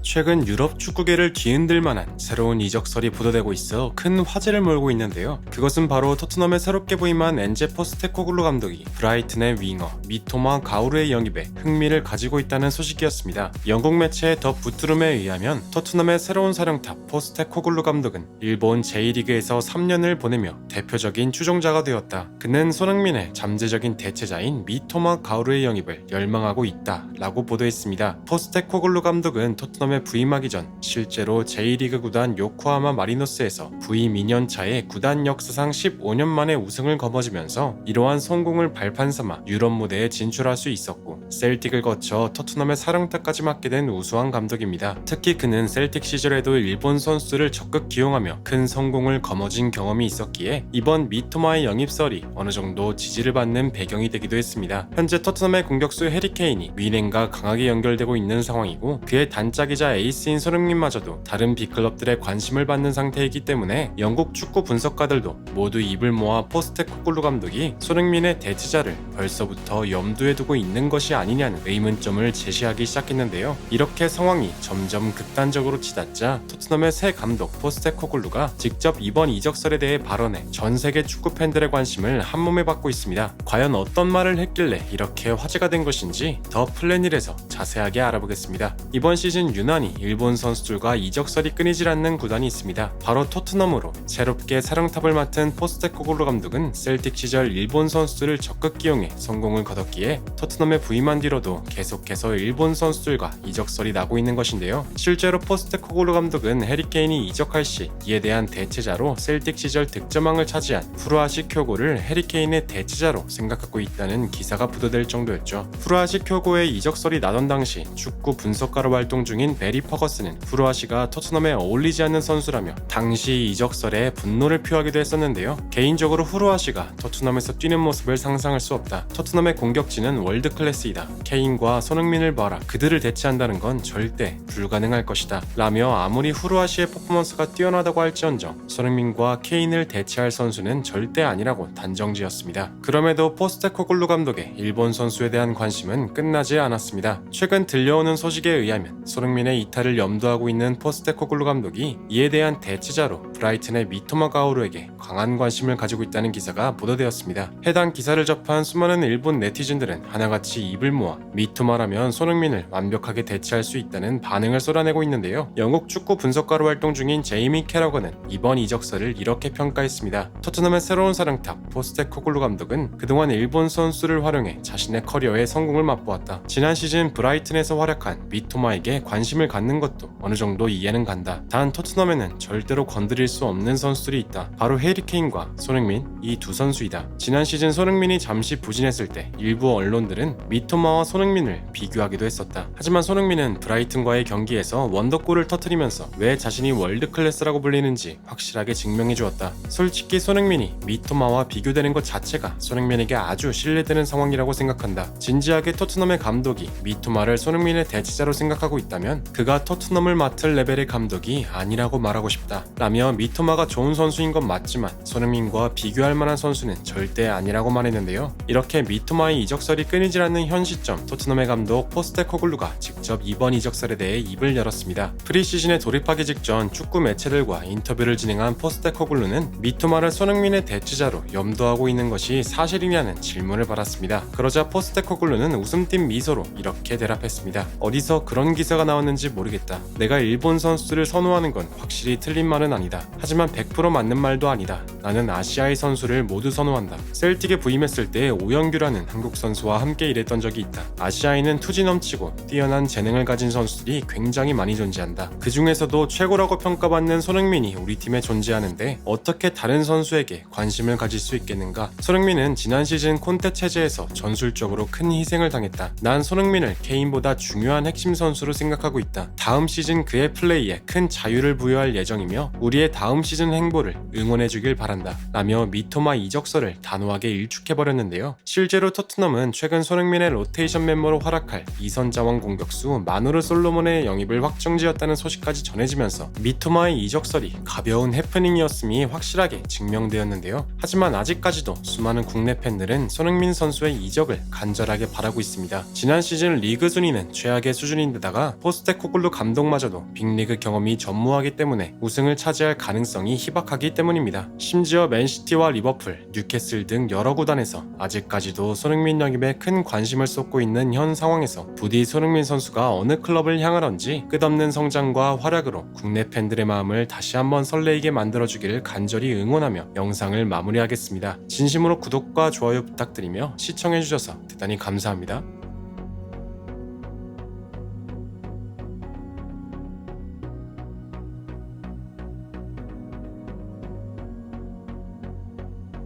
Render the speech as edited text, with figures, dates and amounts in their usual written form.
최근 유럽 축구계를 뒤흔들 만한 새로운 이적설이 보도되고 있어 큰 화제를 몰고 있는데요. 그것은 바로 토트넘에 새롭게 부임한 엔제 포스테코글루 감독이 브라이튼의 윙어 미토마 가우르의 영입에 흥미를 가지고 있다는 소식이었습니다. 영국 매체 더 부트룸에 의하면 토트넘의 새로운 사령탑 포스테코글루 감독은 일본 제1리그에서 3년을 보내며 대표적인 추종자가 되었다. 그는 손흥민의 잠재적인 대체자인 미토마 가우르의 영입을 열망하고 있다라고 보도했습니다. 포스테코글루 감독은 토트넘에 부임하기 전 실제로 제1리그 구단 요코하마 마리노스에서 부임 2년 차에 구단 역사상 15년 만에 우승을 거머쥐면서 이러한 성공을 발판 삼아 유럽 무대에 진출할 수 있었고 셀틱을 거쳐 토트넘의 사령탑까지 맡게 된 우수한 감독입니다. 특히 그는 셀틱 시절에도 일본 선수들을 적극 기용하며 큰 성공을 거머쥔 경험이 있었기에 이번 미토마의 영입설이 어느 정도 지지를 받는 배경이 되기도 했습니다. 현재 토트넘의 공격수 해리 케인이 윈행과 강하게 연결되고 있는 상황이고 그의 단짝이자 에이스인 손흥민마저도 다른 빅클럽들의 관심을 받는 상태이기 때문에 영국 축구 분석가들도 모두 입을 모아 포스테코글루 감독이 손흥민의 대체자를 벌써부터 염두에 두고 있는 것이 아니냐는 의문점을 제시하기 시작했는데요. 이렇게 상황이 점점 극단적으로 치닫자 토트넘의 새 감독 포스테코글루가 직접 이번 이적설에 대해 발언해 전 세계 축구 팬들의 관심을 한몸에 받고 있습니다. 과연 어떤 말을 했길래 이렇게 화제가 된 것인지 더 플래닛에서 자세하게 알아보겠습니다. 이번 시즌 유난히 일본 선수들과 이적설이 끊이질 않는 구단이 있습니다. 바로 토트넘으로 새롭게 사령탑을 맡은 포스테코글루 감독은 셀틱 시절 일본 선수들을 적극 기용해 성공을 거뒀기에 토트넘에 부임한 뒤로도 계속해서 일본 선수들과 이적설이 나고 있는 것인데요. 실제로 포스테코글루 감독은 해리 케인이 이적할 시 이에 대한 대체자로 셀틱 시절 득점왕을 차지한 후루아시 쿄고를 해리 케인의 대체자로 생각하고 있다는 기사가 보도될 정도였죠. 후루아시 쿄고의 이적설이 나던 당시 축구 분석가로 활동 중인 베리 퍼거스는 후루아시가 토트넘에 어울리지 않는 선수라며 당시 이적설에 분노를 표하기도 했었는데요. 개인적으로 후루아시가 토트넘에서 뛰는 모습을 상상할 수 없다. 토트넘의 공격진은 월드 클래스이다. 케인과 손흥민을 봐라. 그들을 대체한다는 건 절대 불가능할 것이다. 라며 아무리 후루아시의 퍼포먼스가 뛰어나다고 할지언정 손흥민과 케인을 대체할 선수는 절대 아니라고 단정지었습니다. 그럼에도 포스테코글루 감독의 일본 선수에 대한 관심은 끝나지 않았습니다. 최근 들려오는 소식에 의하면 손흥민의 이탈을 염두하고 있는 포스테코글루 감독이 이에 대한 대체자로 브라이튼의 미토마 가오루에게 강한 관심을 가지고 있다는 기사가 보도되었습니다. 해당 기사를 접한 수많은 일본 네티즌들은 하나같이 입을 모아 미토마라면 손흥민을 완벽하게 대체할 수 있다는 반응을 쏟아내고 있는데요. 영국 축구 분석가로 활동 중인 제이미 캐러건은 이번 이적설을 이렇게 평가했습니다. 토트넘의 새로운 사령탑 포스테코글루 감독은 그동안 일본 선수를 활용해 자신의 커리어의 성공을 맛보았다. 지난 시즌 브라이튼에서 활약한 미토마에게 관심을 갖는 것도 어느 정도 이해는 간다. 단 토트넘에는 절대로 건드릴 수 없는 선수들이 있다. 바로 해리 케인과 손흥민, 이 두 선수이다. 지난 시즌 손흥민이 잠시 부진했을 때 일부 언론들은 미토마와 손흥민을 비교하기도 했었다. 하지만 손흥민은 브라이튼과의 경기에서 원더골을 터뜨리면서 왜 자신이 월드클래스라고 불리는지 확실하게 증명해 주었다. 솔직히 손흥민이 미토마와 비교되는 것 자체가 손흥민에게 아주 신뢰되는 상황이라고 생각한다. 진지하게 토트넘의 감독이 미토마를 손흥민의 대체자로 생각하고 있다면 그가 토트넘을 맡을 레벨의 감독이 아니라고 말하고 싶다. 라며 미토마가 좋은 선수인 건 맞지만 손흥민과 비교할 만한 선수는 절대 아니라고 말했는데요. 이렇게 미토마의 이적설이 끊이질 않는 현 시점 토트넘의 감독 포스테코글루가 직접 이번 이적설에 대해 입을 열었습니다. 프리시즌에 돌입하기 직전 축구 매체들과 인터뷰를 진행한 포스테코글루는 미토마를 손흥민의 대체자로 염두하고 있는 것이 사실이냐는 질문을 받았습니다. 그러자 포스테코글루는 웃음띤 미소로 이렇게 대답했습니다. 어디서 그런 기사가 나왔는지 모르겠다. 내가 일본 선수들을 선호하는 건 확실히 틀린 말은 아니다. 하지만 100% 맞는 말도 아니다. 나는 아시아의 선수를 모두 선호한다. 셀틱에 부임했을 때 오영규라는 한국 선수와 함께 일했던 적이 있다. 아시아에는 투지 넘치고 뛰어난 재능을 가진 선수들이 굉장히 많이 존재한다. 그 중에서도 최고라고 평가받는 손흥민이 우리 팀에 존재하는데 어떻게 다른 선수에게 관심을 가질 수 있겠는가? 손흥민은 지난 시즌 콘테 체제에서 전술적으로 큰 희생을 당했다. 난 손흥민을 케인보다 중요한 핵심 선수로 생각하고 있다. 다음 시즌 그의 플레이에 큰 자유를 부여할 예정이며 우리의 다음 시즌 행보를 응원해주길 바란다. 한다 라며 미토마 이적설을 단호하게 일축해버렸는데요. 실제로 토트넘은 최근 손흥민의 로테이션 멤버로 활약할 이선자원 공격수 마누르 솔로몬의 영입을 확정지었다는 소식까지 전해지면서 미토마의 이적설이 가벼운 해프닝이었음이 확실하게 증명되었는데요. 하지만 아직까지도 수많은 국내 팬들은 손흥민 선수의 이적을 간절하게 바라고 있습니다. 지난 시즌 리그 순위는 최악의 수준인데다가 포스테코글루 감독마저도 빅리그 경험이 전무하기 때문에 우승을 차지할 가능성이 희박하기 때문입니다. 심지어 맨시티와 리버풀, 뉴캐슬 등 여러 구단에서 아직까지도 손흥민 영입에 큰 관심을 쏟고 있는 현 상황에서 부디 손흥민 선수가 어느 클럽을 향하런지 끝없는 성장과 활약으로 국내 팬들의 마음을 다시 한번 설레이게 만들어주기를 간절히 응원하며 영상을 마무리하겠습니다. 진심으로 구독과 좋아요 부탁드리며 시청해주셔서 대단히 감사합니다.